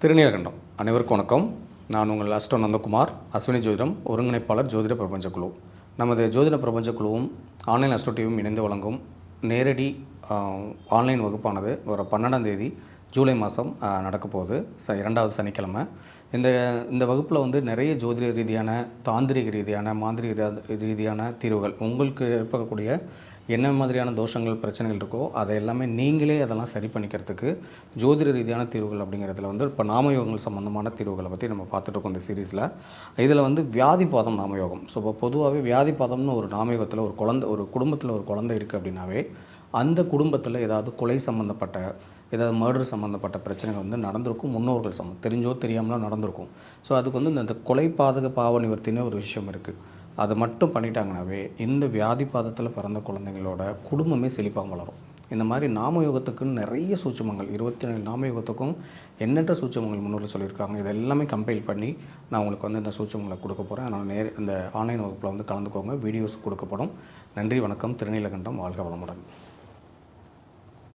திருநீலகண்டம் அனைவருக்கும் வணக்கம். நான் உங்கள் அஸ்ட்ரோ நந்தகுமார், அஸ்வினி ஜோதிடம் ஒருங்கிணைப்பாளர், ஜோதிட பிரபஞ்ச குழு. நமது ஜோதிட பிரபஞ்ச குழுவும் ஆன்லைன் அஸ்ட்ரோ டிவியும் இணைந்து வழங்கும் நேரடி ஆன்லைன் வகுப்பானது வர 12ஆம் தேதி ஜூலை மாதம் நடக்க போகுது. 2வது சனிக்கிழமை. இந்த வகுப்பில் வந்து நிறைய ஜோதிட ரீதியான, தாந்திரிக ரீதியான, மாந்திரிக ரீதியான தீர்வுகள், உங்களுக்கு ஏற்படக்கூடிய என்ன மாதிரியான தோஷங்கள், பிரச்சனைகள் இருக்கோ அதை எல்லாமே நீங்களே அதெல்லாம் சரி பண்ணிக்கிறதுக்கு ஜோதிட ரீதியான தீர்வுகள் அப்படிங்கிறதுல வந்து இப்போ நாமயோகங்கள் சம்மந்தமான தீர்வுகளை பற்றி நம்ம பார்த்துட்ருக்கோம் இந்த சீரீஸில். இதில் வந்து வியாதிபாதம் நாமயோகம். ஸோ இப்போ பொதுவாகவே வியாதிபாதம்னு ஒரு நாமயோகத்தில் ஒரு குடும்பத்தில் ஒரு குழந்தை இருக்குது அப்படின்னாவே அந்த குடும்பத்தில் ஏதாவது கொலை சம்மந்தப்பட்ட, ஏதாவது மர்டர் சம்மந்தப்பட்ட பிரச்சனைகள் வந்து நடந்திருக்கும். முன்னோர்கள் தெரிஞ்சோ தெரியாமலோ நடந்திருக்கும். ஸோ அதுக்கு வந்து இந்த கொலை பாதக பாவ நிவர்த்தின்னு ஒரு விஷயம் இருக்குது. அதை மட்டும் பண்ணிட்டாங்கனாவே இந்த வியாதி பாதத்தில் பிறந்த குழந்தைங்களோட குடும்பமே செழிப்பாக வளரும். இந்த மாதிரி நாமயோகத்துக்குன்னு நிறைய சூட்சுமங்கள், 27 நாமயோகத்துக்கும் எண்ணற்ற சூட்சுமங்கள் முன்னோர்கள் சொல்லியிருக்காங்க. இது எல்லாமே கம்பைல் பண்ணி நான் உங்களுக்கு வந்து இந்த சூட்சுமங்களை கொடுக்க போகிறேன். அதனால் இந்த ஆன்லைன் வகுப்பில் வந்து கலந்துக்கோங்க. வீடியோஸ் கொடுக்கப்படும். நன்றி, வணக்கம். திருநீலகண்டம். வாழ்க வளமுடன்.